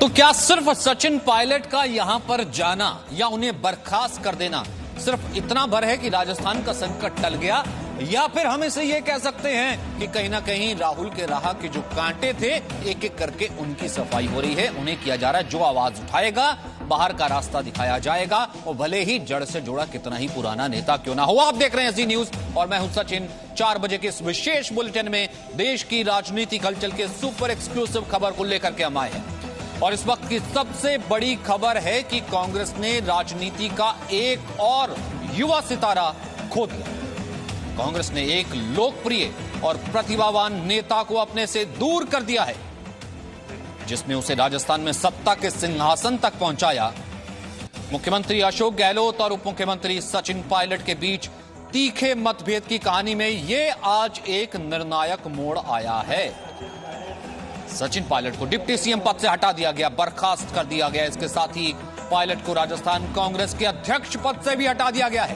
तो क्या सिर्फ सचिन पायलट का यहां पर जाना या उन्हें बर्खास्त कर देना सिर्फ इतना भर है कि राजस्थान का संकट टल गया, या फिर हम इसे यह कह सकते हैं कि कहीं ना कहीं राहुल के राह के जो कांटे थे एक एक करके उनकी सफाई हो रही है, उन्हें किया जा रहा है। जो आवाज उठाएगा बाहर का रास्ता दिखाया जाएगा, और भले ही जड़ से जुड़ा कितना ही पुराना नेता क्यों ना हो। आप देख रहे हैं जी न्यूज और मैं हूं सचिन। 4 बजे के इस विशेष बुलेटिन में देश की राजनीतिक हलचल के सुपर एक्सक्लूसिव खबर को लेकर के हम आए हैं। और इस वक्त की सबसे बड़ी खबर है कि कांग्रेस ने राजनीति का एक और युवा सितारा खो दिया। कांग्रेस ने एक लोकप्रिय और प्रतिभावान नेता को अपने से दूर कर दिया है, जिसने उसे राजस्थान में सत्ता के सिंहासन तक पहुंचाया। मुख्यमंत्री अशोक गहलोत और उप मुख्यमंत्री सचिन पायलट के बीच तीखे मतभेद की कहानी में यह आज एक निर्णायक मोड़ आया है। सचिन पायलट को डिप्टी सीएम पद से हटा दिया गया, बर्खास्त कर दिया गया। इसके साथ ही पायलट को राजस्थान कांग्रेस के अध्यक्ष पद से भी हटा दिया गया है।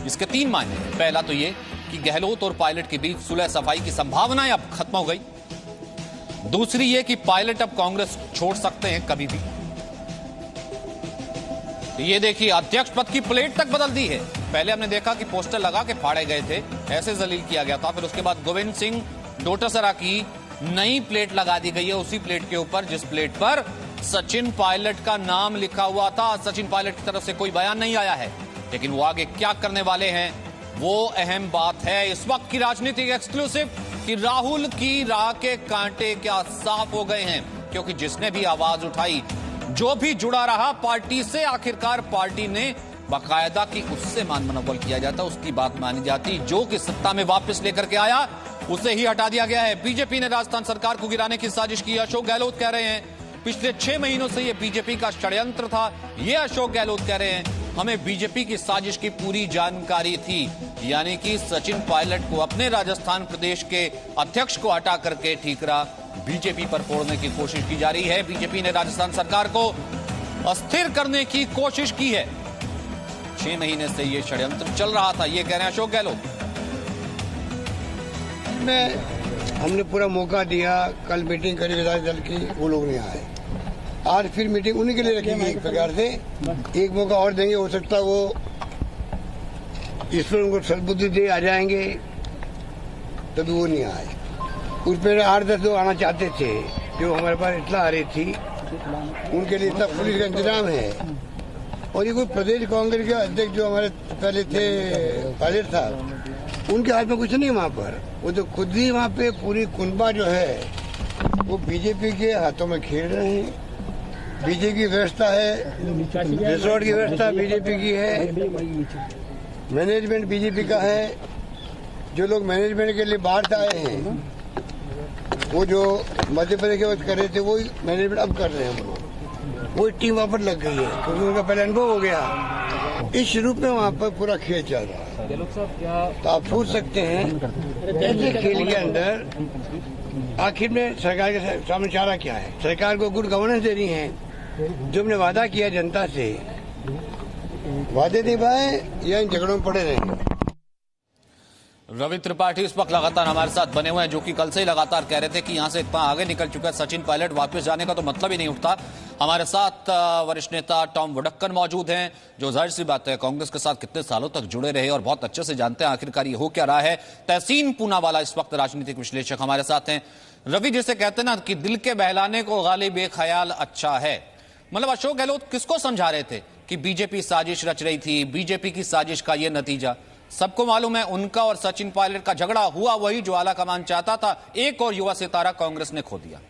इसके 3 मायने हैं। पहला तो यह कि गहलोत और पायलट के बीच सुलह सफाई की संभावनाएं अब खत्म हो गई। दूसरी यह कि पायलट अब कांग्रेस छोड़ सकते हैं कभी भी। ये देखिए, अध्यक्ष पद की प्लेट तक बदल दी है। पहले हमने देखा कि पोस्टर लगा के फाड़े गए थे, ऐसे जलील किया गया था। फिर उसके बाद गोविंद सिंह डोटासरा की नई प्लेट लगा दी गई है, उसी प्लेट के ऊपर जिस प्लेट पर सचिन पायलट का नाम लिखा हुआ था। सचिन पायलट की तरफ से कोई बयान नहीं आया है, लेकिन वो आगे क्या करने वाले हैं वो अहम बात है। इस वक्त की राजनीतिक एक्सक्लूसिव कि राहुल की राह के कांटे क्या साफ हो गए हैं, क्योंकि जिसने भी आवाज उठाई, जो भी जुड़ा रहा पार्टी से, आखिरकार पार्टी ने बाकायदा की उससे मान मनोबल किया जाता, उसकी बात मानी जाती। जो कि सत्ता में वापस लेकर के आया उसे ही हटा दिया गया है। बीजेपी ने राजस्थान सरकार को गिराने की साजिश की। अशोक गहलोत कह रहे हैं पिछले 6 महीनों से यह बीजेपी का षड्यंत्र था। ये अशोक गहलोत कह रहे हैं हमें बीजेपी की साजिश की पूरी जानकारी थी, यानी कि सचिन पायलट को अपने राजस्थान प्रदेश के अध्यक्ष को हटा करके ठीकरा बीजेपी पर फोड़ने की कोशिश की जा रही है। बीजेपी ने राजस्थान सरकार को अस्थिर करने की कोशिश की है। 6 महीने से यह षड्यंत्र चल रहा था, ये कह रहे हैं अशोक गहलोत। हमने पूरा मौका दिया, कल मीटिंग करी विधायक दल की, वो लोग नहीं आए। आज फिर मीटिंग उन्हीं के लिए रखेंगे। एक प्रकार से एक मौका और देंगे, हो सकता है वो ईश्वर उनको सद्बुद्धि दे आ जाएंगे, तभी वो नहीं आए। उस पर 8-10 लोग आना चाहते थे, जो हमारे पास इतना आ रही थी, उनके लिए इतना पुलिस का इंतजाम है। और ये कोई प्रदेश कांग्रेस के अध्यक्ष जो हमारे पहले थे पायलट साहब, उनके हाथ में कुछ नहीं वहाँ पर। वो तो खुद ही वहाँ पे पूरी कुनबा जो है वो बीजेपी के हाथों में खेल रहे हैं। बीजेपी की व्यवस्था है, रिसोर्ट की व्यवस्था बीजेपी की है, मैनेजमेंट बीजेपी का है। जो लोग मैनेजमेंट के लिए बाहर से आए हैं, वो जो मध्य प्रदेश के वक्त कर रहे थे, वही मैनेजमेंट अब कर रहे हैं। हम लोग वही टीम वहाँ पर लग गई है, क्योंकि उनका पहले अनुभव हो गया। इस रूप में वहाँ पर पूरा खेल चल रहा है। तो आप सोच सकते हैं ऐसे खेल के अंदर आखिर में सरकार के सामने चारा क्या है। सरकार को गुड गवर्नेंस देनी है। जो हमने वादा किया जनता से, वादे निभाए या इन झगड़ों में पड़े रहेंगे। रवि त्रिपाठी इस वक्त लगातार हमारे साथ बने हुए हैं, जो कि कल से ही लगातार कह रहे थे कि यहां से इतना आगे निकल चुका है सचिन पायलट, वापस जाने का तो मतलब ही नहीं उठता। हमारे साथ वरिष्ठ नेता टॉम वुडक्कन मौजूद हैं, जो जाहिर सी बात है कांग्रेस के साथ कितने सालों तक जुड़े रहे और बहुत अच्छे से जानते हैं आखिरकार ये हो क्या रहा है। तहसीन पूनावाला इस वक्त राजनीतिक विश्लेषक हमारे साथ हैं। रवि, जिसे कहते हैं ना कि दिल के बहलाने को गालिब एक ख्याल अच्छा है, मतलब अशोक गहलोत किसको समझा रहे थे कि बीजेपी साजिश रच रही थी, बीजेपी की साजिश का यह नतीजा सबको मालूम है। उनका और सचिन पायलट का झगड़ा हुआ वही जो आला कमान चाहता था, एक और युवा सितारा कांग्रेस ने खो दिया।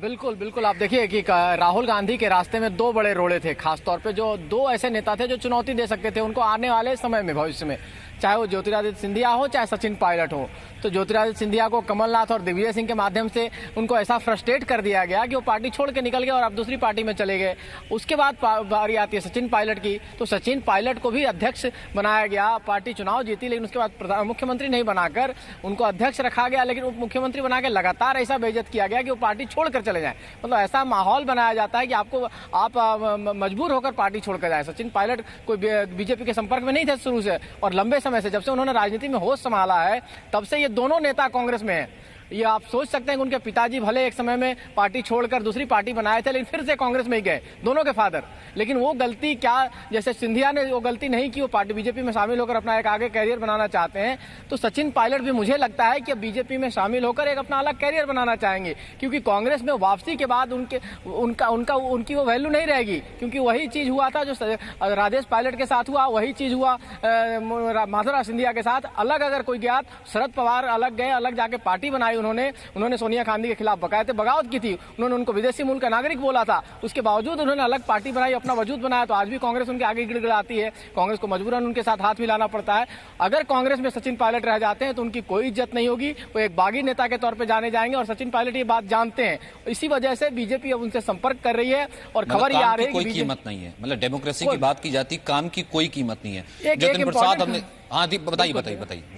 बिल्कुल बिल्कुल, आप देखिए कि राहुल गांधी के रास्ते में 2 बड़े रोड़े थे, खासतौर पे जो 2 ऐसे नेता थे जो चुनौती दे सकते थे उनको आने वाले समय में, भविष्य में, चाहे वो ज्योतिरादित्य सिंधिया हो चाहे सचिन पायलट हो। तो ज्योतिरादित्य सिंधिया को कमलनाथ और दिग्विजय सिंह के माध्यम से उनको ऐसा फ्रस्ट्रेट कर दिया गया कि वो पार्टी छोड़ के निकल गए और अब दूसरी पार्टी में चले गए। उसके बाद बारी आती है सचिन पायलट की, तो सचिन पायलट को भी अध्यक्ष बनाया गया। पार्टी चुनाव जीती, लेकिन उसके बाद मुख्यमंत्री नहीं बनाकर उनको अध्यक्ष रखा गया, लेकिन उप मुख्यमंत्री बनाकर लगातार ऐसा बेइज्जत किया गया कि वो पार्टी छोड़कर चले जाए। मतलब ऐसा माहौल बनाया जाता है कि आप मजबूर होकर पार्टी छोड़कर जाए। सचिन पायलट कोई बीजेपी के संपर्क में नहीं थे शुरू से, और लंबे समय से, जब से उन्होंने राजनीति में होश संभाला है, तब से ये दोनों नेता कांग्रेस में हैं। ये आप सोच सकते हैं कि उनके पिताजी भले एक समय में पार्टी छोड़कर दूसरी पार्टी बनाए थे, लेकिन फिर से कांग्रेस में ही गए, दोनों के फादर। लेकिन वो गलती क्या, जैसे सिंधिया ने वो गलती नहीं की, वो पार्टी बीजेपी में शामिल होकर अपना एक आगे कैरियर बनाना चाहते हैं, तो सचिन पायलट भी मुझे लगता है कि बीजेपी में शामिल होकर एक अपना अलग कैरियर बनाना चाहेंगे, क्योंकि कांग्रेस में वापसी के बाद उनकी वो वैल्यू नहीं रहेगी, क्योंकि वही चीज हुआ था जो राजेश पायलट के साथ हुआ, वही चीज हुआ माधवराव सिंधिया के साथ। अलग अगर कोई गया, शरद पवार अलग गए, अलग जाके पार्टी बनाई उन्होंने सोनिया गांधी के खिलाफ बकायदे बगावत की थी, उन्होंने उनको विदेशी मूल का नागरिक बोला था, उसके बावजूद उन्होंने अलग पार्टी बनाई, अपना वजूद बनाया, तो आज भी कांग्रेस उनके आगे गिड़गिड़ाती है। कांग्रेस को मजबूरन उनके साथ हाथ मिलाना पड़ता है। अगर कांग्रेस में सचिन पायलट रह जाते हैं तो उनकी कोई इज्जत नहीं होगी, वो एक बागी नेता के तौर पर जाने जाएंगे, और सचिन पायलट ये बात जानते हैं। इसी वजह से बीजेपी अब उनसे संपर्क कर रही है, और खबर ये आ रही है कोई कीमत नहीं है, मतलब डेमोक्रेसी की बात की जाती, काम की कोई कीमत नहीं है। जतिन प्रसाद हमने, हाँ बताइए।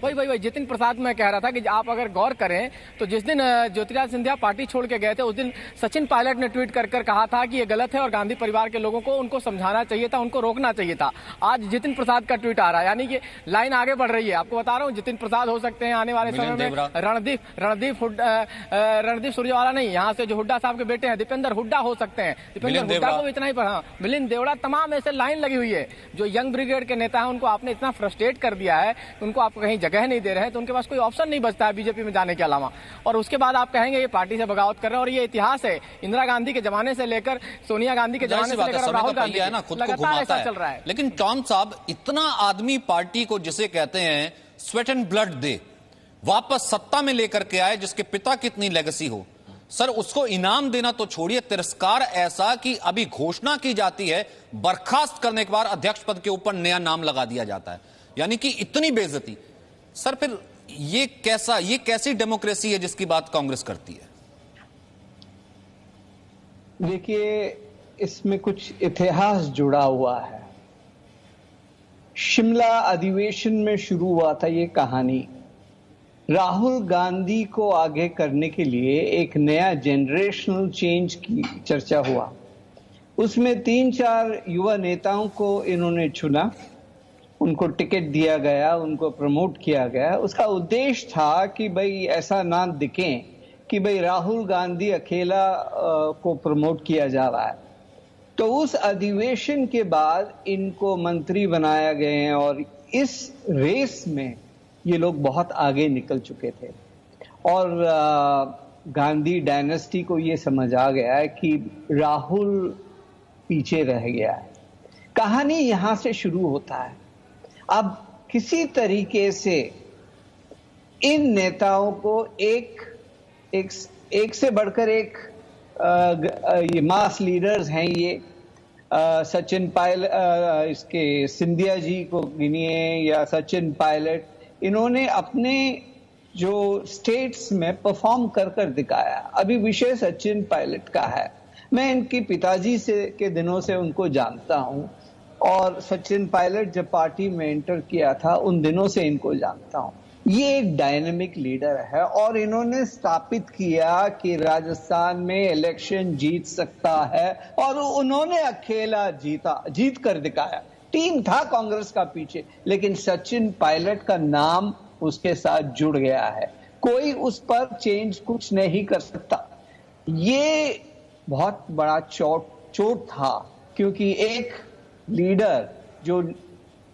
वही जतिन प्रसाद मैं कह रहा था कि आप अगर गौर करें तो जिस दिन ज्योतिरादित्य सिंधिया पार्टी छोड़ के गए थे, उस दिन सचिन पायलट ने ट्वीट कर कहा था कि ये गलत है और गांधी परिवार के लोगों को उनको समझाना चाहिए था, उनको रोकना चाहिए था। आज जतिन प्रसाद का ट्वीट आ रहा है, यानी कि लाइन आगे बढ़ रही है। आपको बता रहा हूँ, जतिन प्रसाद हो सकते हैं आने वाले समय में रणदीप सुरजेवाला नहीं, यहाँ से जो हुड्डा साहब के बेटे हैं दीपेंद्र हुड्डा हो सकते हैं। दीपेंद्र हुड्डा को इतना ही पढ़ा, मिलिंद देवड़ा, तमाम ऐसे लाइन लगी हुई है। जो यंग ब्रिगेड के नेता है उनको आपने इतना फ्रस्ट्रेट कर दिया है, उनको आप कहीं जगह नहीं दे रहे हैं, तो उनके पास कोई ऑप्शन नहीं बचता है बीजेपी में जाने के अलावा। और उसके बाद आप कहेंगे ये पार्टी से बगावत कर रहे हैं, और ये इतिहास है, इंदिरा गांधी के जमाने से लेकर सोनिया गांधी के जमाने से लेकर राहुल गांधी है ना, खुद को घुमाता है। चल रहा है। लेकिन टॉम साहब, इतना आदमी पार्टी को जिसे कहते हैं स्वेट एंड ब्लड दे, वापस सत्ता में लेकर के आए, जिसके पिता की इतनी लेगेसी हो, सर उसको इनाम देना तो छोड़िए, तिरस्कार ऐसा कि अभी घोषणा की जाती है, बर्खास्त करने के बाद अध्यक्ष पद के ऊपर नया नाम लगा दिया जाता है, यानी कि इतनी बेइज्जती। सर फिर ये कैसी डेमोक्रेसी है जिसकी बात कांग्रेस करती है? देखिए, इसमें कुछ इतिहास जुड़ा हुआ है। शिमला अधिवेशन में शुरू हुआ था ये कहानी। राहुल गांधी को आगे करने के लिए एक नया जनरेशनल चेंज की चर्चा हुआ। उसमें 3-4 युवा नेताओं को इन्होंने चुना, उनको टिकट दिया गया, उनको प्रमोट किया गया। उसका उद्देश्य था कि भाई ऐसा ना दिखें कि भाई राहुल गांधी अकेला को प्रमोट किया जा रहा है। तो उस अधिवेशन के बाद इनको मंत्री बनाया गए हैं, और इस रेस में ये लोग बहुत आगे निकल चुके थे। और गांधी डायनेस्टी को ये समझ आ गया है कि राहुल पीछे रह गया है। कहानी यहां से शुरू होता है। अब किसी तरीके से इन नेताओं को एक से बढ़कर एक ये मास लीडर्स हैं ये, सचिन पायलट, इसके सिंधिया जी को गिनिए या सचिन पायलट, इन्होंने अपने जो स्टेट्स में परफॉर्म कर दिखाया। अभी विषय सचिन पायलट का है। मैं इनके पिताजी के दिनों से उनको जानता हूं, और सचिन पायलट जब पार्टी में एंटर किया था उन दिनों से इनको जानता हूं। ये एक डायनेमिक लीडर है, और इन्होंने स्थापित किया कि राजस्थान में इलेक्शन जीत सकता है, और उन्होंने अकेला जीत कर दिखाया। टीम था कांग्रेस का पीछे, लेकिन सचिन पायलट का नाम उसके साथ जुड़ गया है। कोई उस पर चेंज कुछ नहीं कर सकता। ये बहुत बड़ा चोट था, क्योंकि एक लीडर जो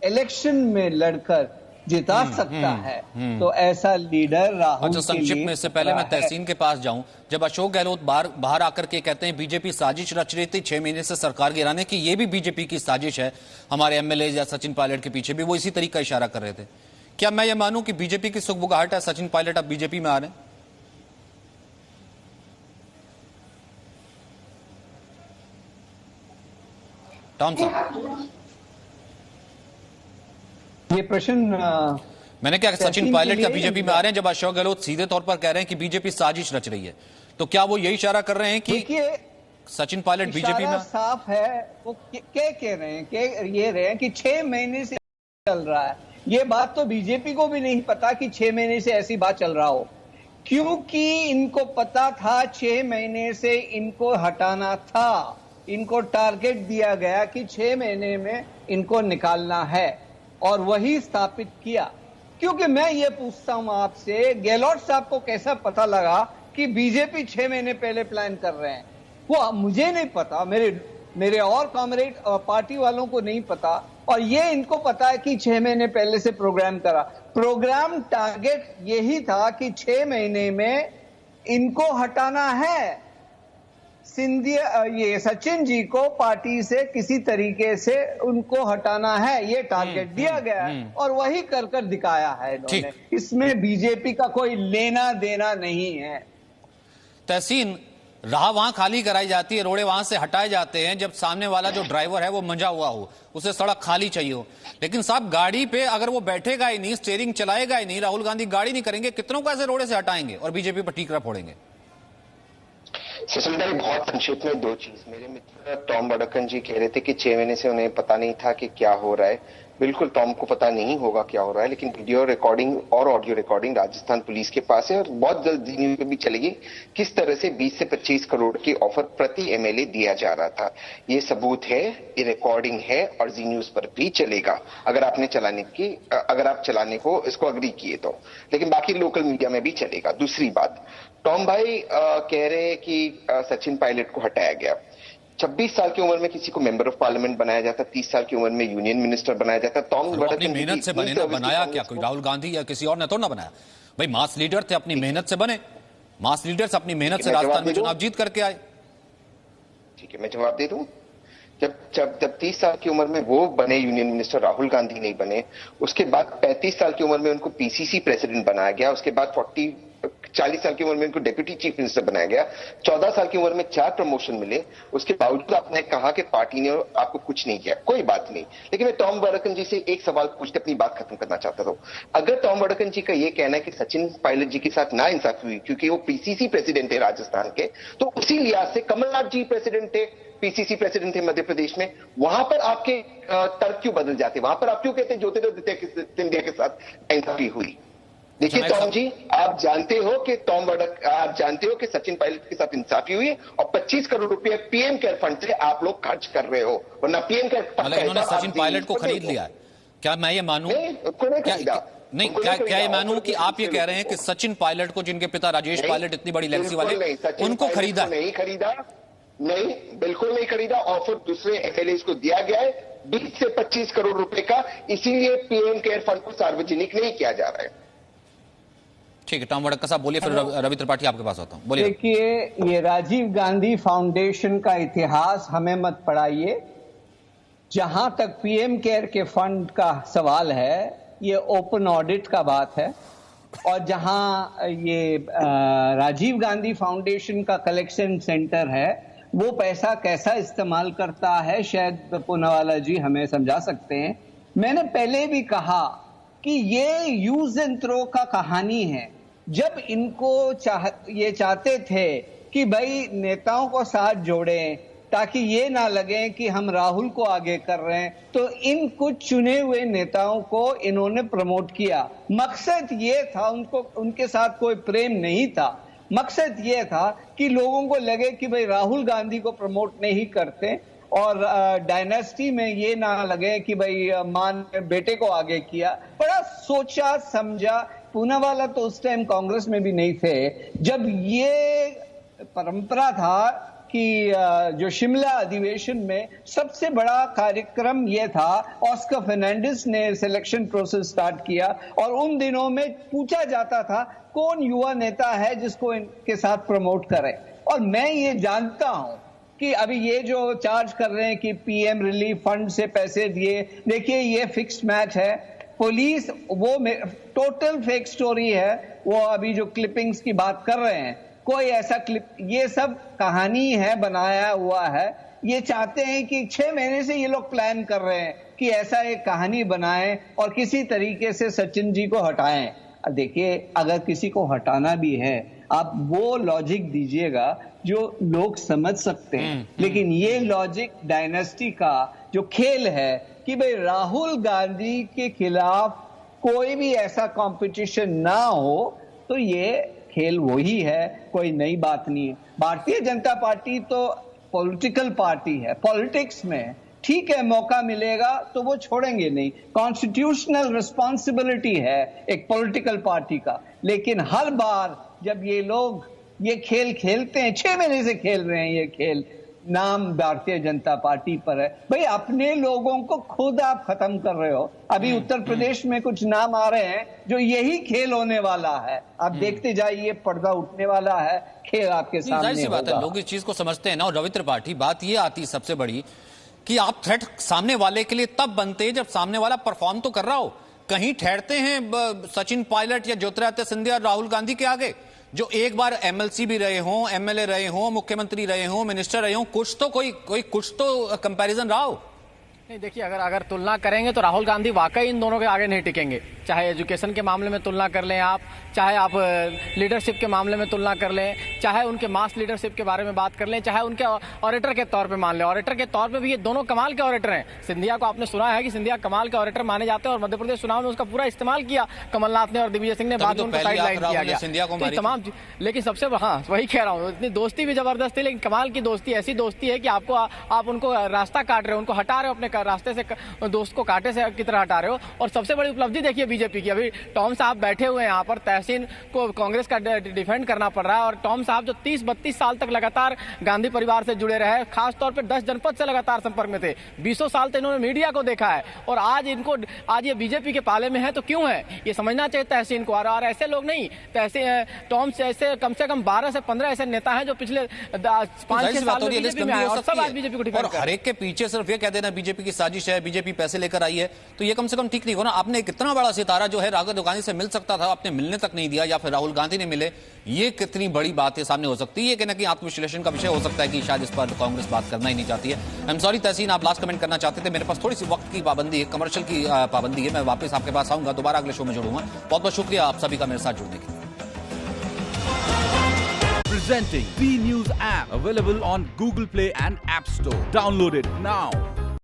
इलेक्शन में लड़कर जिता सकता है, तो ऐसा लीडर राहुल के लिए। संक्षिप्त में, इससे पहले मैं तहसीन के पास जाऊं, जब अशोक गहलोत बाहर आकर के कहते हैं बीजेपी साजिश रच रही थी 6 महीने से सरकार गिराने की, ये भी बीजेपी की साजिश है, हमारे एमएलए या सचिन पायलट के पीछे भी वो इसी तरीके का इशारा कर रहे थे। क्या मैं ये मानूं कि बीजेपी की सुगबुगाहट है, सचिन पायलट अब बीजेपी में आ रहे हैं? टॉम साहब, ये प्रश्न मैंने क्या सचिन पायलट का बीजेपी में आ रहे हैं, जब अशोक गहलोत सीधे तौर पर कह रहे हैं कि बीजेपी साजिश रच रही है, तो क्या वो यही इशारा कर रहे हैं कि सचिन पायलट बीजेपी में? साफ है, वो क्या कह रहे हैं, ये रहे हैं कि 6 महीने से चल रहा है। ये बात तो बीजेपी को भी नहीं पता कि 6 महीने से ऐसी बात चल रहा हो, क्योंकि इनको पता था 6 महीने से इनको हटाना था। इनको टारगेट दिया गया कि 6 महीने में इनको निकालना है, और वही स्थापित किया। क्योंकि मैं ये पूछता हूं आपसे, गहलोत साहब को कैसा पता लगा कि बीजेपी 6 महीने पहले प्लान कर रहे हैं? वो मुझे नहीं पता, मेरे और कॉमरेड पार्टी वालों को नहीं पता, और ये इनको पता है कि 6 महीने पहले से प्रोग्राम करा। प्रोग्राम टारगेट यही था कि 6 महीने में इनको हटाना है, सिंधिया ये सचिन जी को पार्टी से किसी तरीके से उनको हटाना है, ये टारगेट दिया गया है और वही कर दिखाया है इन्होंने। इसमें बीजेपी का कोई लेना देना नहीं है। तहसीन, राह वहां खाली कराई जाती है, रोड़े वहां से हटाए जाते हैं जब सामने वाला जो ड्राइवर है वो मंजा हुआ हो, उसे सड़क खाली चाहिए हो। लेकिन साहब गाड़ी पे अगर वो बैठेगा ही नहीं, स्टीयरिंग चलाएगा ही नहीं, राहुल गांधी गाड़ी नहीं करेंगे, कितनों को ऐसे रोड़े से हटाएंगे और बीजेपी पर ठीकरा फोड़ेंगे? सुशील भाई, बहुत संक्षिप्त में 2 चीज। मेरे मित्र टॉम वडक्कन जी कह रहे थे कि 6 महीने से उन्हें पता नहीं था कि क्या हो रहा है। बिल्कुल टॉम को पता नहीं होगा क्या हो रहा है, लेकिन वीडियो रिकॉर्डिंग और ऑडियो रिकॉर्डिंग राजस्थान पुलिस के पास है और बहुत जल्द जी न्यूज पे भी चलेगी किस तरह से 20 से 25 करोड़ की ऑफर प्रति एमएलए दिया जा रहा था। ये सबूत है, ये रिकॉर्डिंग है और जी न्यूज पर भी चलेगा अगर आप चलाने को इसको अग्री किए तो, लेकिन बाकी लोकल मीडिया में भी चलेगा। दूसरी बात, टॉम भाई कह रहे हैं कि सचिन पायलट को हटाया गया। 26 साल की उम्र में किसी को मेंबर ऑफ पार्लियामेंट बनाया जाता, 30 साल की उम्र में यूनियन मिनिस्टर बनाया जाता। टॉम अपनी मेहनत से बने ना, बनाया क्या कोई राहुल गांधी या किसी और ने तो ना बनाया भाई? मास लीडर थे, अपनी मेहनत से बने, मास लीडर्स अपनी मेहनत से राजस्थान में चुनाव जीत करके आए। ठीक है, मैं जवाब दे दूं। जब 30 साल की उम्र में वो बने यूनियन मिनिस्टर, राहुल गांधी नहीं बने। उसके बाद 35 साल की उम्र में उनको पीसीसी प्रेसिडेंट बनाया गया। उसके बाद 40 साल की उम्र में उनको डिप्यूटी चीफ मिनिस्टर बनाया गया। 14 साल की उम्र में 4 प्रमोशन मिले। उसके बावजूद आपने कहा कि पार्टी ने आपको कुछ नहीं किया। कोई बात नहीं, लेकिन मैं टॉम वडक्कन जी से एक सवाल पूछ के अपनी बात खत्म करना चाहता था। अगर टॉम वडक्कन जी का यह कहना है कि सचिन पायलट जी के साथ ना इंसाफी हुई क्योंकि वो पीसीसी प्रेसिडेंट है राजस्थान के, तो उसी लिहाज से कमलनाथ जी प्रेसिडेंट थे, पीसीसी प्रेसिडेंट थे मध्य प्रदेश में, वहां पर आपके तर्क क्यों बदल जाते? वहां पर आप क्यों कहते ज्योतिरादित्य सिंधिया के साथ इंसाफी हुई? देखिए टॉम जी, आप जानते हो कि सचिन पायलट के साथ इंसाफी हुई है और 25 करोड़ रुपए पीएम केयर फंड से आप लोग खर्च कर रहे हो, वरना पीएम केयर फंड इन्होंने सचिन पायलट को खरीद लिया है। क्या मैं ये मानूं? क्या ये मानूं कि आप ये कह रहे हैं कि सचिन पायलट को, जिनके पिता राजेश पायलट इतनी बड़ी लेगेसी वाले, उनको खरीदा? नहीं खरीदा, नहीं, बिल्कुल नहीं खरीदा। ऑफर दूसरे एमएलए को दिया गया है 20 से 25 करोड़ रुपए का, इसीलिए पीएम केयर फंड को सार्वजनिक नहीं किया जा रहा है। ठीक है, टॉम वडक्कन साहब बोलिए, फिर रवि त्रिपाठी आपके पास आता हूं। बोलिए। देखिए, ये राजीव गांधी फाउंडेशन का इतिहास हमें मत पढ़ाइए। जहां तक पीएम केयर के फंड का सवाल है, ये ओपन ऑडिट का बात है, और जहां ये राजीव गांधी फाउंडेशन का कलेक्शन सेंटर है, वो पैसा कैसा इस्तेमाल करता है, शायद पूनावाला जी हमें समझा सकते हैं। मैंने पहले भी कहा कि ये यूज एंड थ्रो का कहानी है। जब इनको ये चाहते थे कि भाई नेताओं को साथ जोड़ें ताकि ये ना लगे कि हम राहुल को आगे कर रहे हैं, तो इन कुछ चुने हुए नेताओं को इन्होंने प्रमोट किया। मकसद ये था, उनके साथ कोई प्रेम नहीं था, मकसद ये था कि लोगों को लगे कि भाई राहुल गांधी को प्रमोट नहीं करते और डायनेस्टी में ये ना लगे कि भाई मां ने बेटे को आगे किया। बड़ा सोचा समझा। पूनावाला तो उस टाइम कांग्रेस में भी नहीं थे जब ये परंपरा था कि जो शिमला अधिवेशन में सबसे बड़ा कार्यक्रम ये था, ऑस्कर फर्नांडिस ने सिलेक्शन प्रोसेस स्टार्ट किया और उन दिनों में पूछा जाता था कौन युवा नेता है जिसको इनके साथ प्रमोट करे। और मैं ये जानता हूं कि अभी ये जो चार्ज कर रहे हैं कि पीएम रिलीफ फंड से पैसे दिए, देखिए ये फिक्स्ड मैच है। पुलिस वो टोटल फेक स्टोरी है। वो अभी जो क्लिपिंग्स की बात कर रहे हैं, कोई ऐसा क्लिप, ये सब कहानी है, बनाया हुआ है। ये चाहते हैं कि 6 महीने से ये लोग प्लान कर रहे हैं कि ऐसा एक कहानी बनाएं और किसी तरीके से सचिन जी को हटाएं। देखिए, अगर किसी को हटाना भी है, आप वो लॉजिक दीजिएगा जो लोग समझ सकते हैं। लेकिन ये लॉजिक डायनेस्टी का जो खेल है कि भाई राहुल गांधी के खिलाफ कोई भी ऐसा कंपटीशन ना हो, तो ये खेल वही है, कोई नई बात नहीं है। भारतीय जनता पार्टी तो पॉलिटिकल पार्टी है, पॉलिटिक्स में ठीक है, मौका मिलेगा तो वो छोड़ेंगे नहीं। कॉन्स्टिट्यूशनल रिस्पॉन्सिबिलिटी है एक पॉलिटिकल पार्टी का। लेकिन हर बार जब ये लोग ये खेल खेलते हैं, 6 महीने से खेल रहे हैं ये खेल, नाम भारतीय जनता पार्टी पर है। भाई अपने लोगों को खुद आप खत्म कर रहे हो। अभी उत्तर प्रदेश में कुछ नाम आ रहे हैं जो यही खेल होने वाला है। आप देखते जाइए, पर्दा उठने वाला है, खेल आपके सामने जाहिर सी बात है, होगा। लोग इस चीज को समझते हैं ना। और रवि त्रिपाठी, बात ये आती है सबसे बड़ी कि आप थ्रेट सामने वाले के लिए तब बनते हैं जब सामने वाला परफॉर्म तो कर रहा हो। कहीं ठहरते हैं सचिन पायलट या ज्योतिरादित्य सिंधिया और राहुल गांधी के आगे, जो एक बार एमएलसी भी रहे हों, एमएलए रहे हों, मुख्यमंत्री रहे हों, मिनिस्टर रहे हों, कुछ तो कंपैरिजन रहा हो। नहीं, देखिए, अगर तुलना करेंगे तो राहुल गांधी वाकई इन दोनों के आगे नहीं टिकेंगे। चाहे एजुकेशन के मामले में तुलना कर लें आप, चाहे आप लीडरशिप के मामले में तुलना कर लें, चाहे उनके मास लीडरशिप के बारे में बात कर लें, चाहे उनके ऑरेटर के तौर पे मान लें। ऑरेटर के तौर पे भी ये दोनों कमाल के ऑरेटर हैं। सिंधिया को आपने सुना है कि सिंधिया कमाल के ऑरेटर माने जाते हैं और मध्य प्रदेश चुनाव में उसका पूरा इस्तेमाल किया कमलनाथ ने और दिग्विजय सिंह ने। बाद में उनको साइड लाइन किया गया तमाम। लेकिन सबसे, हाँ वही कह रहा हूँ, इतनी दोस्ती भी जबरदस्त थी, लेकिन कमाल की दोस्ती, ऐसी दोस्ती है कि आप उनको रास्ता काट रहे हो, उनको हटा रहे हो अपने रास्ते से, दोस्त को कांटे से की तरह हटा रहे हो। और सबसे बड़ी उपलब्धि देखिए बीजेपी की, अभी टॉम साहब बैठे हुए हैं यहाँ पर, तहसीन को कांग्रेस का डिफेंड करना पड़ रहा है। और टॉम साहब जो 30-32 साल तक लगातार गांधी परिवार से जुड़े रहे, खासतौर पर 10 जनपद से लगातार संपर्क में थे, 20 साल तक इन्होंने मीडिया को देखा है। और आज ये बीजेपी के पाले में है तो क्यों है, ये समझना चाहिए तहसीन को। और ऐसे लोग नहीं, टॉम से ऐसे कम से कम 12 से 15 ऐसे नेता हैं जो पिछले 5-6 साल में बीजेपी में आए और सब आज बीजेपी को डिफेंड कर रहे हैं। हर एक के पीछे सिर्फ ये कह देना बीजेपी की साजिश है, बीजेपी पैसे लेकर आई है, तो ये कम से कम ठीक नहीं हो ना। आपने कितना बड़ा सितारा जो है राघव गांधी से मिल सकता था, आपने मिलने तक नहीं दिया, या फिर राहुल गांधी ने मिले, ये कितनी बड़ी बात है सामने हो सकती है। ये कहना कि आत्मविश्लेषण का विषय हो सकता है कि शायद इस पर कांग्रेस बात करना ही नहीं चाहती है। आई एम सॉरी तहसीन, आप लास्ट कमेंट करना चाहते थे। मेरे पास थोड़ी सी वक्त की पाबंदी है, कमर्शियल की पाबंदी है। मैं वापस आपके पास आऊंगा, दोबारा अगले शो में जुड़ूंगा। बहुत बहुत शुक्रिया आप सभी का मेरे साथ जुड़ने के लिए। Presenting B News app, available on Google Play and App Store. Download it now.